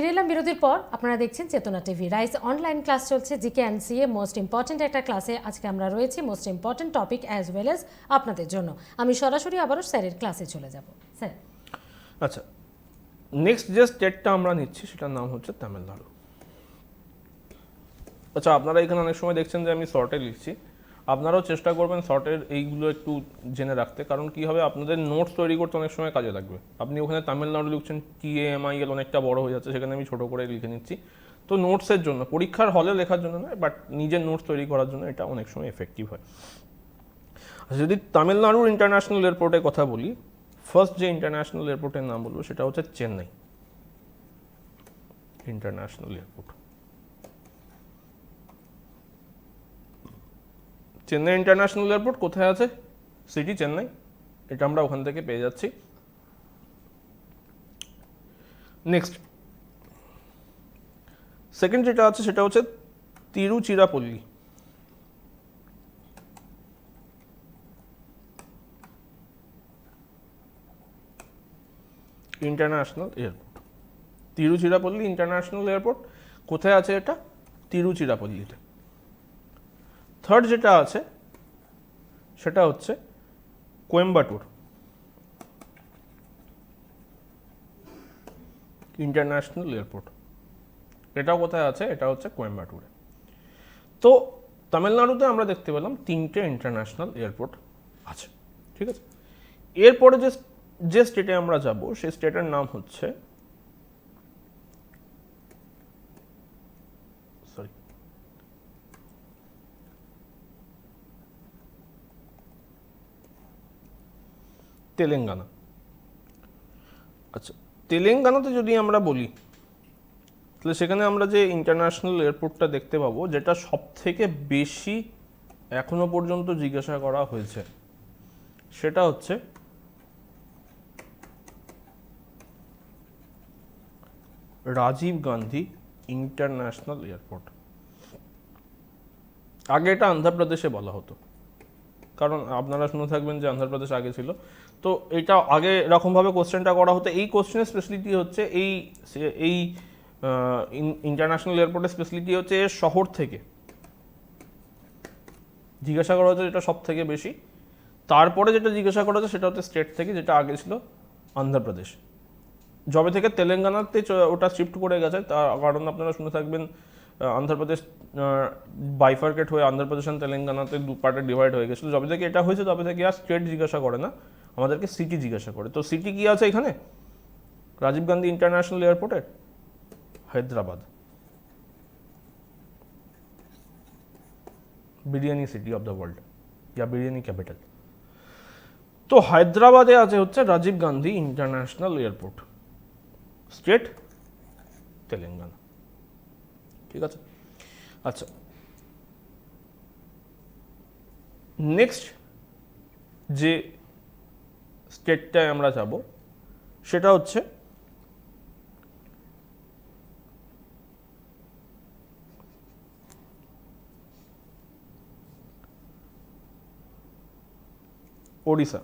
ফিরে এলাম বিরতির পর। আপনারা দেখছেন চেতনা টিভি। রাইস অনলাইন ক্লাস চলছে GK and CA most important একটা ক্লাসে। আজকে আমরা রয়েছি most important topic as well as আপনাদের জন্য। আমি সরাসরি আবারও স্যারের ক্লাসে চলে যাব। স্যার, আচ্ছা, নেক্সট যে স্টেটটা আমরা নিচ্ছি সেটার নাম হচ্ছে তামিলনাড়ু। আচ্ছা, আপনারা এখানে অনেক সময় দেখছেন যে আমি শর্টে লিখছি, আপনারাও চেষ্টা করবেন শর্টের এইগুলো একটু জেনে রাখতে, কারণ কী হবে আপনাদের নোটস তৈরি করতে অনেক সময় কাজে লাগবে। আপনি ওখানে তামিলনাড়ু লিখছেন, TAMIL অনেকটা বড় হয়ে যাচ্ছে, সেখানে আমি ছোটো করে লিখে নিচ্ছি। তো নোটসের জন্য, পরীক্ষার হলে লেখার জন্য নয়, বাট নিজের নোটস তৈরি করার জন্য এটা অনেক সময় এফেক্টিভ হয়। আচ্ছা, যদি তামিলনাড়ুর ইন্টারন্যাশনাল এয়ারপোর্টের কথা বলি, ফার্স্ট যে ইন্টারন্যাশনাল এয়ারপোর্টের নাম বলবো সেটা হচ্ছে Chennai international airport. Chennai international airport কোথায় আছে? সিটি চেন্নাই, এটা আমরা ওখান থেকে পেয়ে যাচ্ছি। নেক্সট সেকেন্ড যেটা আছে সেটা হচ্ছে Tiruchirappalli international airport. Tiruchirappalli international airport কোথায় আছে? এটা তিরুচিরাপল্লীতে। থার্ড যেটা আছে সেটা হচ্ছে কোয়েম্বাটুর ইন্টারন্যাশনাল এয়ারপোর্ট। এটাও কোথায় আছে? এটা হচ্ছে কোয়েম্বাটুরে। তো তামিলনাড়ুতে আমরা দেখতে পেলাম তিনটে ইন্টারন্যাশনাল এয়ারপোর্ট আছে, ঠিক আছে। এরপরে যে স্টেটে আমরা যাব সেই স্টেটের নাম হচ্ছে তেলেঙ্গানা। আচ্ছা, তেলেঙ্গানাতে যদি আমরা বলি তাহলে সেখানে আমরা যে ইন্টারন্যাশনাল এয়ারপোর্টটা দেখতে পাবো, যেটা সব থেকে বেশি এখনো পর্যন্ত জিজ্ঞাসা করা হয়েছে, সেটা হচ্ছে রাজীব গান্ধী ইন্টারন্যাশনাল এয়ারপোর্ট। আগে এটা অন্ধ্রপ্রদেশে বলা হতো, কারণ আপনারা শুনে থাকবেন যে অন্ধ্রপ্রদেশ আগে ছিল। তো এটা আগে এরকমভাবে কোশ্চেনটা করা হতো। এই কোশ্চেনের স্পেশালিটি হচ্ছে এই ইন্টারন্যাশনাল এয়ারপোর্টের স্পেশালিটি হচ্ছে এর শহর থেকে জিজ্ঞাসা করা হচ্ছে যেটা সব থেকে বেশি। তারপরে যেটা জিজ্ঞাসা করা হচ্ছে সেটা হচ্ছে স্টেট থেকে, যেটা আগে ছিল অন্ধ্রপ্রদেশ। যবে থেকে তেলেঙ্গানাতে ওটা শিফট করে গেছে, তার কারণ আপনারা শুনে থাকবেন অন্ধ্রপ্রদেশ বাইফার্কেট হয়ে অন্ধ্রপ্রদেশ আর তেলেঙ্গানাতে দু পার্টে ডিভাইড হয়ে গেছিলো। যবে থেকে এটা হয়েছে তবে থেকে আর স্টেট জিজ্ঞাসা করে না, আমাদেরকে সিটি জিজ্ঞাসা করে। তো সিটি কি আছে এখানে রাজীব গান্ধী ইন্টারন্যাশনাল এয়ারপোর্টের? Hyderabad, biryani city of the world, ya biryani capital. তো হায়দ্রাবাদে আছে হচ্ছে Rajiv Gandhi international airport, state Telangana, ঠিক আছে। আচ্ছা, নেক্সট যে স্টেটটায় আমরা যাব সেটা হচ্ছে ওড়িশা।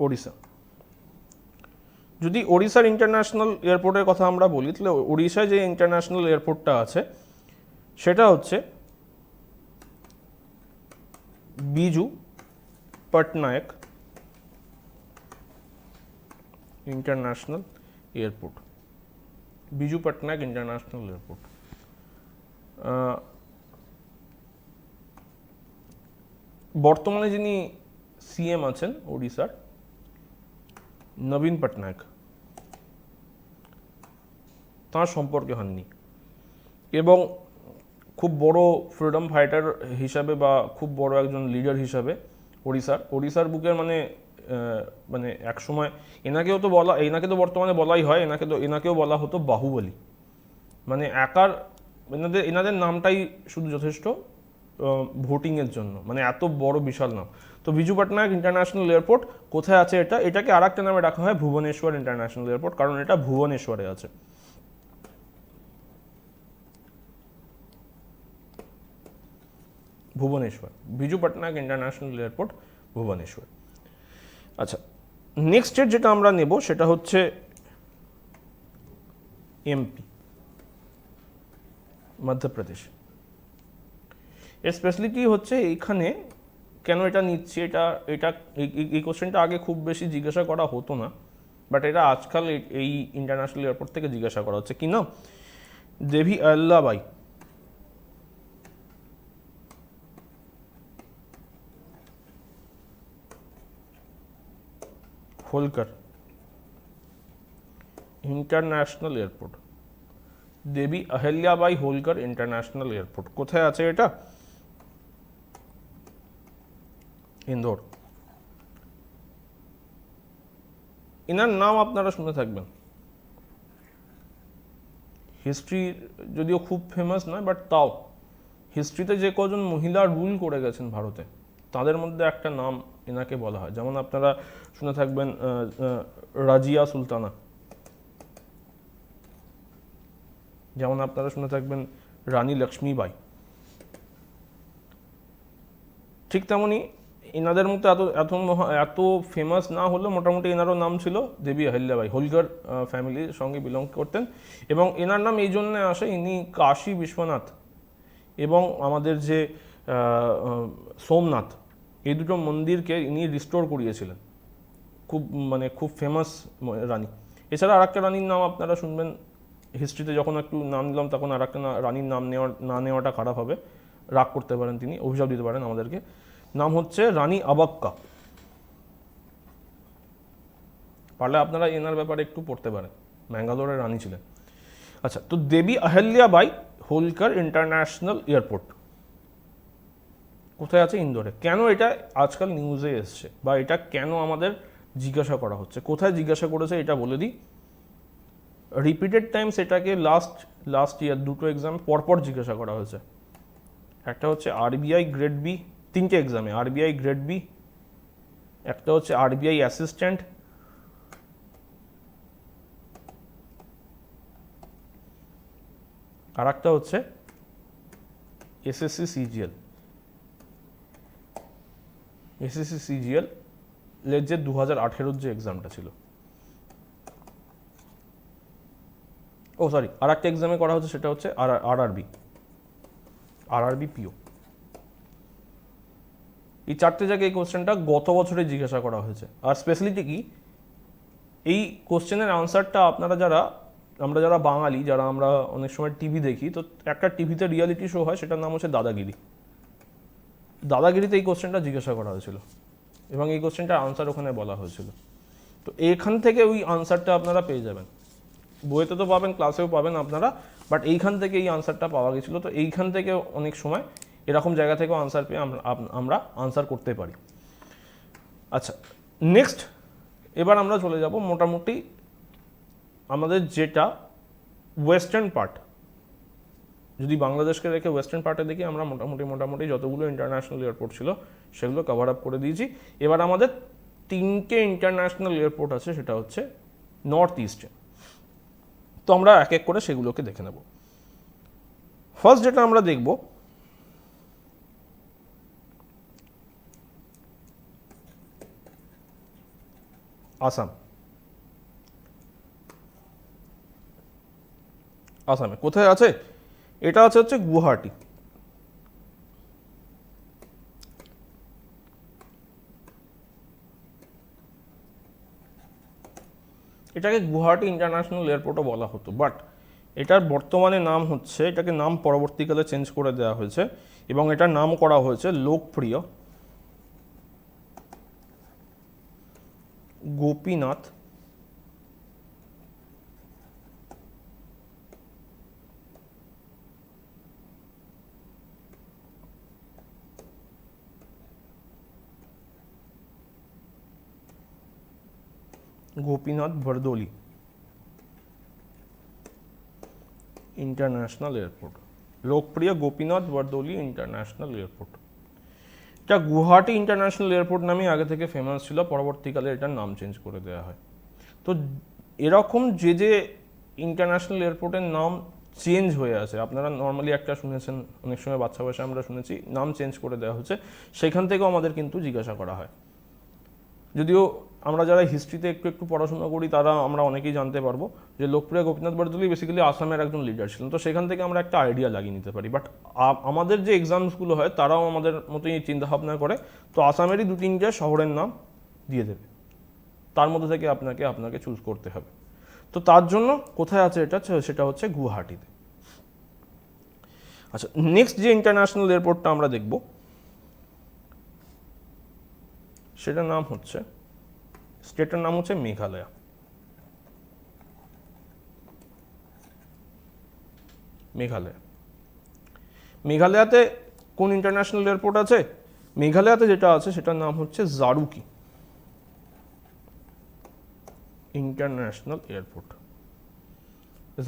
ওড়িশা, যদি ওড়িশার ইন্টারন্যাশনাল এয়ারপোর্টের কথা আমরা বলি তাহলে ওড়িশায় যে ইন্টারন্যাশনাল এয়ারপোর্টটা আছে সেটা হচ্ছে Biju Patnaik international airport. Biju Patnaik international airport. বর্তমানে যিনি সিএম আছেন ওড়িশার, নবীন পটনায়ক, তাঁর সম্পর্কে হননি, এবং খুব বড় ফ্রিডম ফাইটার হিসাবে বা খুব বড় একজন লিডার হিসাবে ওড়িশার বুকের মানে এক সময় এনাকে তো বর্তমানে বলাই হয়, এনাকেও বলা হতো বাহুবলী। মানে এনাদের নামটাই শুধু যথেষ্ট ভোটিংয়ের জন্য, মানে এত বড় বিশাল নাম। তো বিজু পটনায়ক ইন্টারন্যাশনাল এয়ারপোর্ট কোথায় আছে? এটাকে আর একটা নামে রাখা হয় ভুবনেশ্বর ইন্টারন্যাশনাল এয়ারপোর্ট, কারণ এটা ভুবনেশ্বরে আছে। Bhubaneswar, Biju Patnaik international airport, Bhubaneswar. আচ্ছা, নেক্সট স্টেট যেটা আমরা নেব সেটা হচ্ছে এমপি, মধ্যপ্রদেশ। এর স্পেশালিটি হচ্ছে এইখানে কেন এটা নিচ্ছি, এই কোশ্চেনটা আগে খুব বেশি জিজ্ঞাসা করা হতো না, বাট এটা আজকাল এই ইন্টারন্যাশনাল এয়ারপোর্ট থেকে জিজ্ঞাসা করা হচ্ছে। কি নাম? দেবী অহল্যাবাই হোলকার ইন্টারন্যাশনাল এয়ারপোর্ট। দেবী অহল্যাবাই হোলকার ইন্টারন্যাশনাল এয়ারপোর্ট কোথায় আছে এটা? ইন্দোর। এনার নাম আপনারা শুনে থাকবেন, হিস্ট্রি যদিও খুব ফেমাস নয়, বাট তাও হিস্ট্রিতে যে কজন মহিলা রুল করে গেছেন ভারতে তাদের মধ্যে একটা নাম এনাকে বলা হয়। যেমন আপনারা শুনে থাকবেন রাজিয়া সুলতানা, যেমন আপনারা শুনে থাকবেন রানী লক্ষ্মীবাই। ঠিক তেমনি এনাদের মতো এত ফেমাস না হলেও মোটামুটি এনারও নাম ছিল দেবী অহল্যাবাই, হোলকার ফ্যামিলির সঙ্গে বিলং করতেন। এবং এনার নাম এই জন্যে আসে, ইনি কাশী বিশ্বনাথ এবং আমাদের যে সোমনাথ, এই দুটো মন্দিরকে ইনি রিস্টোর করিয়েছিলেন। খুব ফেমাস রানী। এছাড়া আর একটা রানীর নাম আপনারা শুনবেন হিস্ট্রিতে, যখন একটু নাম নিলাম তখন আর একটা রানীর নাম না নেওয়াটা খারাপ হবে, রাগ করতে পারেন তিনি, অভিশাপ দিতে পারেন আমাদেরকে। নাম হচ্ছে রানী আবাক্কা। পারলে আপনারা এনার ব্যাপারে একটু পড়তে পারেন, ম্যাঙ্গালোরের রানী ছিলেন। আচ্ছা, তো দেবী অহল্যাবাই হোলকার ইন্টারন্যাশনাল এয়ারপোর্ট কোথায় আছে? ইন্দোরে। কেন এটা আজকাল নিউজে এসছে বা এটা কেন আমাদের জিজ্ঞাসা করা হচ্ছে, কোথায় জিজ্ঞাসা করেছে এটা বলে দিই। রিপিটেড টাইমস এটাকে লাস্ট ইয়ার দুটো এক্সাম পরপর জিজ্ঞাসা করা হয়েছে। একটা হচ্ছে আরবিআই গ্রেড বি, তিনটে এক্সামে, আরবিআই গ্রেড বি, একটা হচ্ছে আরবিআই অ্যাসিস্ট্যান্ট, আর একটা হচ্ছে এসএসসি সিজিএল। এসএসসি সিজিএল এর যে 2018 যে এক্সামটা ছিল, আর একটা এক্সামে করা হচ্ছে সেটা হচ্ছে আরআরবি পিও। এই চারটে জায়গায় এই কোশ্চেনটা গত বছরে জিজ্ঞাসা করা হয়েছে। আর স্পেশালিটি কি, এই কোশ্চেনের আনসারটা আমরা যারা বাঙালি, যারা আমরা অনেক সময় টিভি দেখি, তো একটা টিভিতে রিয়ালিটি শো হয়, সেটার নাম হচ্ছে দাদাগিরিতে এই কোশ্চেনটা জিজ্ঞাসা করা হয়েছিল এবং এই কোশ্চেনটার আনসার ওখানে বলা হয়েছিল। তো এইখান থেকে ওই আনসারটা আপনারা পেয়ে যাবেন, বইতে তো পাবেন, ক্লাসেও পাবেন আপনারা, বাট এইখান থেকে এই আনসারটা পাওয়া গেছিলো। তো এইখান থেকে অনেক সময় এরকম জায়গা থেকেও আনসার পেয়ে আমরা আনসার করতে পারি। আচ্ছা, নেক্সট এবার আমরা চলে যাব মোটামুটি আমাদের যেটা ওয়েস্টার্ন পার্ট। যদি বাংলাদেশকে রেখে ওয়েস্টার্ন পার্টে দেখি, আমরা মোটামুটি যতগুলো ইন্টারন্যাশনাল এয়ারপোর্ট ছিল সেগুলো কভার আপ করে দিয়েছি। এবার আমাদের তিনটে ইন্টারন্যাশনাল এয়ারপোর্ট আছে, সেটা হচ্ছে নর্থ ইস্টে। তো আমরা এক এক করে সেগুলোকে দেখে নেব। ফার্স্ট যেটা আমরা দেখব, আসামে কোথায় আছে? এটা হচ্ছে গুয়াহাটি। এটাকে গুয়াহাটি ইন্টারন্যাশনাল এয়ারপোর্টও বলা হতো, বাট এটার বর্তমানে নাম হচ্ছে, এটাকে নাম পরবর্তীকালে চেঞ্জ করে দেওয়া হয়েছে এবং এটার নাম করা হয়েছে Lokpriya Gopinath Bordoloi international airport. Lokpriya Gopinath Bordoloi international airport. এটা গুয়াহাটি ইন্টারন্যাশনাল এয়ারপোর্ট নামে আগে থেকে ফেমাস ছিল, পরবর্তীকালে এটার নাম চেঞ্জ করে দেওয়া হয়। তো এরকম যে ইন্টারন্যাশনাল এয়ারপোর্টের নাম চেঞ্জ হয়ে আছে। আপনারা নর্মালি একটা শুনেছেন, অনেক সময় বাচ্চা বয়সে আমরা শুনেছি নাম চেঞ্জ করে দেওয়া হচ্ছে, সেখান থেকেও আমাদের কিন্তু জিজ্ঞাসা করা হয়। যদিও আমরা যারা হিস্ট্রিতে একটু একটু পড়াশোনা করি তারা আমরা অনেকেই জানতে পারবো যে লোকপ্রিয় গোপীনাথ বরদলৈ বেসিক্যালি আসামের একজন লিডার ছিলেন, তো সেখান থেকে আমরা একটা আইডিয়া লাগিয়ে নিতে পারি। বাট আমাদের যে এক্সামসগুলো হয় তারাও আমাদের মতোই চিন্তাভাবনা করে, তো আসামেরই 2-3টে শহরের নাম দিয়ে দেবে, তার মধ্যে থেকে আপনাকে চুজ করতে হবে। তো তার জন্য কোথায় আছে এটা, সেটা হচ্ছে গুয়াহাটিতে। আচ্ছা, নেক্সট যে ইন্টারন্যাশনাল এয়ারপোর্টটা আমরা দেখব সেটার নাম হচ্ছে, স্টেটের নাম হচ্ছে মেঘালয়া। মেঘালয়াতে কোন ইন্টারন্যাশনাল এয়ারপোর্ট আছে? মেঘালয়াতে যেটা আছে সেটার নাম হচ্ছে জারুকি ইন্টারন্যাশনাল এয়ারপোর্ট।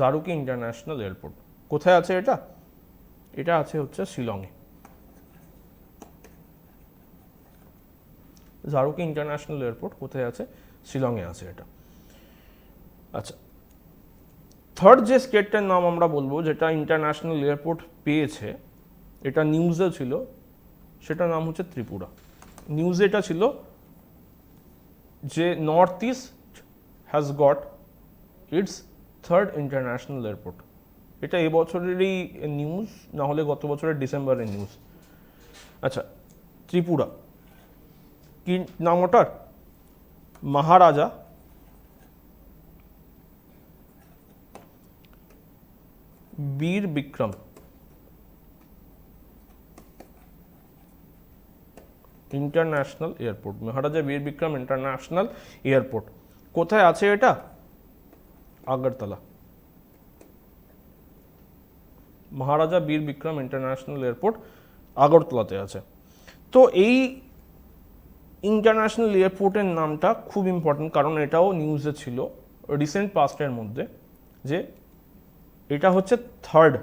জারুকি ইন্টারন্যাশনাল এয়ারপোর্ট কোথায় আছে এটা? এটা আছে হচ্ছে শিলংয়ে। জারুকি ইন্টারন্যাশনাল এয়ারপোর্ট কোথায় আছে? শিলংয়ে আছে এটা। আচ্ছা, থার্ড যে স্টেটটার নাম আমরা বলবো যেটা ইন্টারন্যাশনাল এয়ারপোর্ট পেয়েছে, এটা নিউজে ছিল, সেটার নাম হচ্ছে ত্রিপুরা। নিউজে এটা ছিল যে north east has got it's third international airport. এটা এবছরেরই নিউজ, না হলে গত বছরের ডিসেম্বরের নিউজ। আচ্ছা, ত্রিপুরা কি নাম ওটার? মহারাজা বীর বিক্রম ইন্টারন্যাশনাল এয়ারপোর্ট। মহারাজা বীর বিক্রম ইন্টারন্যাশনাল এয়ারপোর্ট কোথায় আছে এটা? আগরতলা। মহারাজা বীর বিক্রম ইন্টারন্যাশনাল এয়ারপোর্ট আগরতলাতে আছে। তো এই ইন্টারন্যাশনাল এয়ারপোর্টের নামটা খুব ইম্পর্টেন্ট, কারণ এটাও নিউজে ছিল রিসেন্ট পাস্টের মধ্যে, যে এটা হচ্ছে third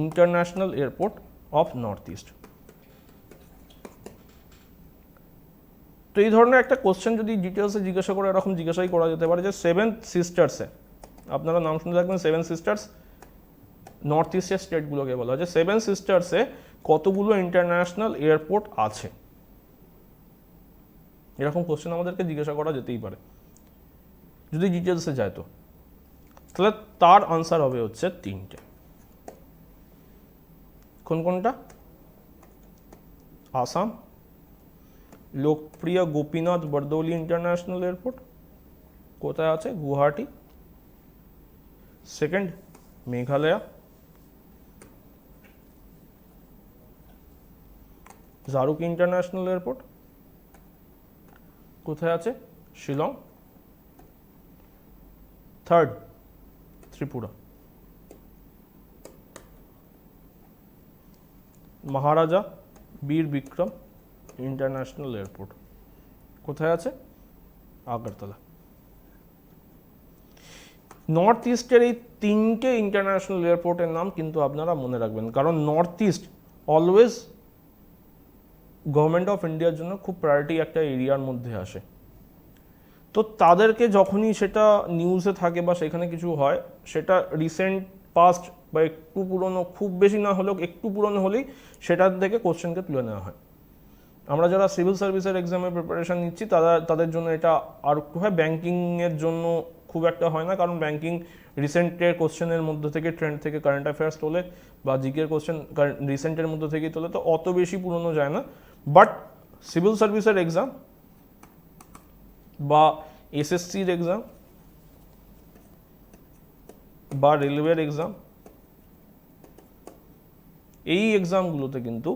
international airport of north east. তো এই ধরনের একটা কোশ্চেন যদি ডিটেলসে জিজ্ঞাসা করে, এরকম জিজ্ঞাসাই করা যেতে পারে যে সেভেন্থ সিস্টার্সে, আপনারা নাম শুনে থাকবেন সেভেন সিস্টার্স, নর্থ ইস্টের স্টেটগুলোকে বলা হয় যে সেভেন সিস্টার্সে কতগুলো ইন্টারন্যাশনাল এয়ারপোর্ট আছে, এরকম কোশ্চেন আমাদেরকে জিজ্ঞাসা করা যেতেই পারে যদি ডিটেলসে যায়। তো তাহলে তার আনসার হবে হচ্ছে 3টে। কোনটা? আসাম লোকপ্রিয় গোপীনাথ বরদলৈ ইন্টারন্যাশনাল এয়ারপোর্ট কোথায় আছে? গুয়াহাটি। সেকেন্ড, মেঘালয়া জারুকি ইন্টারন্যাশনাল এয়ারপোর্ট কোথায় আছে? শিলং। থার্ড, ত্রিপুরা মহারাজা বীর বিক্রম ইন্টারন্যাশনাল এয়ারপোর্ট কোথায় আছে? আগরতলা। নর্থ ইস্টের এই 3টে ইন্টারন্যাশনাল এয়ারপোর্টের নাম কিন্তু আপনারা মনে রাখবেন, কারণ north east always government of ইন্ডিয়ার জন্য খুব প্রায়োরিটি একটা এরিয়ার মধ্যে আসে। তো তাদেরকে যখনই সেটা নিউজে থাকে বা সেখানে কিছু হয়, সেটা রিসেন্ট পাস্ট বা একটু পুরনো, খুব বেশি না হলেও একটু পুরনো হলেই সেটার থেকে কোশ্চেনকে তুলে নেওয়া হয়। আমরা যারা সিভিল সার্ভিসের এক্সামের প্রিপারেশন নিচ্ছি তাদের জন্য এটা আর একটু হয়, ব্যাঙ্কিংয়ের জন্য খুব একটা হয় না, কারণ ব্যাঙ্কিং রিসেন্টের কোশ্চেনের মধ্যে থেকে, ট্রেন্ড থেকে কারেন্ট অ্যাফেয়ার্স তোলে বা জিকের কোশ্চেন রিসেন্টের মধ্যে থেকেই তোলে, তো অত বেশি পুরনো যায় না। বাট সিভিল সার্ভিসের এক্সাম বা এসএসসির এক্সাম বা রেলওয়ের এক্সাম, এই এক্সামগুলোতে কিন্তু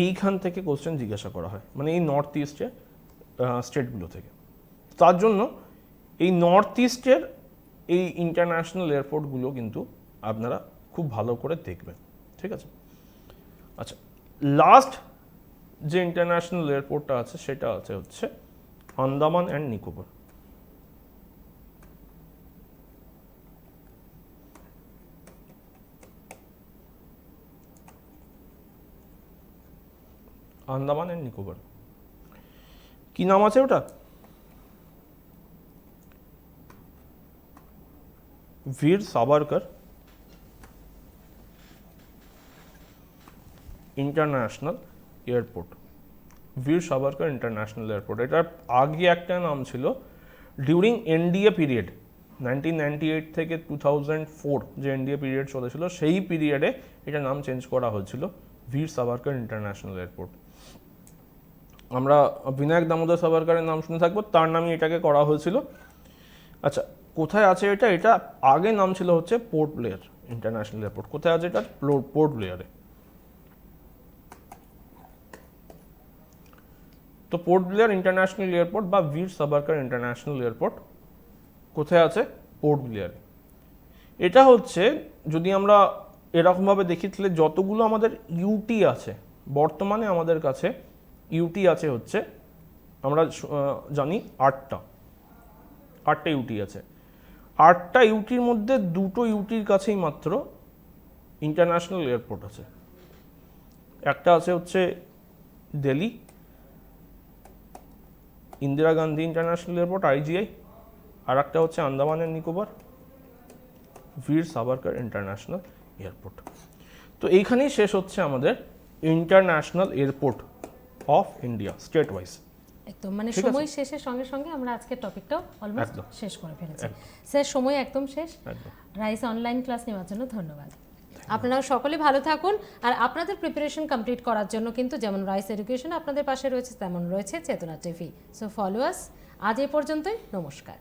এইখান থেকে কোশ্চেন জিজ্ঞাসা করা হয়, মানে এই নর্থ ইস্টের স্টেটগুলো থেকে। তার জন্য এই নর্থ ইস্টের এই ইন্টারন্যাশনাল এয়ারপোর্টগুলো কিন্তু আপনারা খুব ভালো করে দেখবেন, ঠিক আছে? আচ্ছা, লাস্ট যে ইন্টারন্যাশনাল এয়ারপোর্টটা আছে সেটা আছে হচ্ছে আন্দামান অ্যান্ড নিকোবর। আন্দামান অ্যান্ড নিকোবর কি নাম আছে ওটা? वीर सावरकर ইন্টারন্যাশনাল এয়ারপোর্ট, বীর সাভারকার ইন্টারন্যাশনাল এয়ারপোর্ট। এটার আগে একটা নাম ছিল ডিউরিং এনডিএ পিরিয়ড 1998 থেকে 2004 যে এনডিএ পিরিয়ড চলেছিল সেই পিরিয়ডে এটা নাম চেঞ্জ করা হয়েছিল বীর সাভারকার ইন্টারন্যাশনাল এয়ারপোর্ট। আমরা বিনায়ক দামোদর সাভারকারের নাম শুনে থাকবো, তার নামই এটাকে করা হয়েছিল। আচ্ছা, কোথায় আছে এটা? এটা আগে নাম ছিল হচ্ছে পোর্ট ব্লেয়ার ইন্টারন্যাশনাল এয়ারপোর্ট। কোথায় আছে এটা? পোর্ট ব্লেয়ারে। তো পোর্ট ব্লেয়ার ইন্টারন্যাশনাল এয়ারপোর্ট বা বীর সাভারকার ইন্টারন্যাশনাল এয়ারপোর্ট কোথায় আছে? পোর্ট ব্লেয়ারে। এটা হচ্ছে, যদি আমরা এরকমভাবে দেখি তাহলে যতগুলো আমাদের ইউটি আছে বর্তমানে আমাদের কাছে ইউটি আছে হচ্ছে, আমরা জানি 8টা ইউটি আছে। 8টা ইউটির মধ্যে 2টো ইউটির কাছেই মাত্র ইন্টারন্যাশনাল এয়ারপোর্ট আছে। একটা আছে হচ্ছে Delhi Indira Gandhi international airport IGI, আর একটা হচ্ছে আন্দামান এন্ড নিকোবর বীর সাভারকার ইন্টারন্যাশনাল এয়ারপোর্ট। তো এইখানেই শেষ হচ্ছে আমাদের international airport of India state wise. একদম, মানে ঠিক আছে। সময় শেষের সঙ্গে সঙ্গে আমরা আজকের টপিকটাও অলমোস্ট একদম। শেষ করে ফেলেছি। একদম। স্যার, সময় একদম শেষ। একদম। রাইস অনলাইন ক্লাস নেওয়ার জন্য ধন্যবাদ। আপনারা সকলে ভালো থাকুন, আর আপনাদের প্রিপারেশন কমপ্লিট করার জন্য কিন্তু যেমন রাইস এডুকেশন আপনাদের পাশে রয়েছে, তেমন রয়েছে চেতনা টিভি। সো ফলো আস। আজ এই পর্যন্তই, নমস্কার।